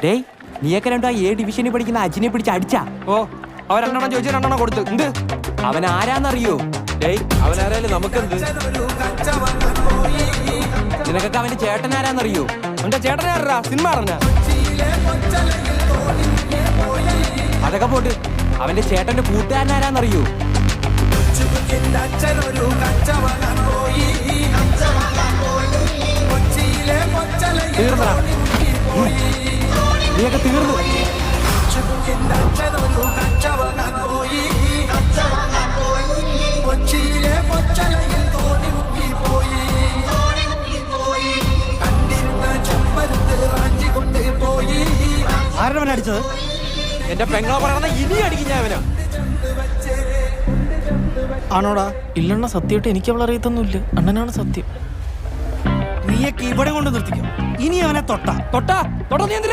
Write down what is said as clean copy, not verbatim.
ഡേയ് നീയൊക്കെ രണ്ടോ A ഡിവിഷനിൽ പഠിക്കുന്ന അജിനെ പിടിച്ച് അടിച്ചാ? ഓ അവൻ 2 എണ്ണം ചോദിച്ചു 2 എണ്ണം കൊടുത്തു. എന്ത് അവൻ ആരാന്നറിയോ? ഡേയ് അവനാരായാലും നമുക്കെന്ത്? നിനക്കൊക്കെ അവന്റെ ചേട്ടൻ ആരാന്നറിയോ? അവന്റെ ചേട്ടനെ ആരാ? സിനിമ അറിഞ്ഞ? അതൊക്കെ പോട്ട് അവന്റെ ചേട്ടന്റെ കൂട്ടുകാരൻ ആരാന്നറിയോ? തീർന്നടാ, നീയൊക്കെ തീർന്നു. ആരവൻ അടിച്ചത്? എന്റെ പെങ്ങളെ പറയണ ഇനി അടിക്കും ഞാൻ അവനാ. ആണോടാ? ഇല്ലണ്ണ, സത്യമായിട്ട് എനിക്ക് അവൾ അറിയത്തൊന്നുമില്ല. അണ്ണനാണ് സത്യം. നീയൊക്കെ ഇവിടെ കൊണ്ട് നിർത്തിക്കും. ഇനി അവനെ തൊട്ടാ തൊട്ടാ നീ എന്തിനാ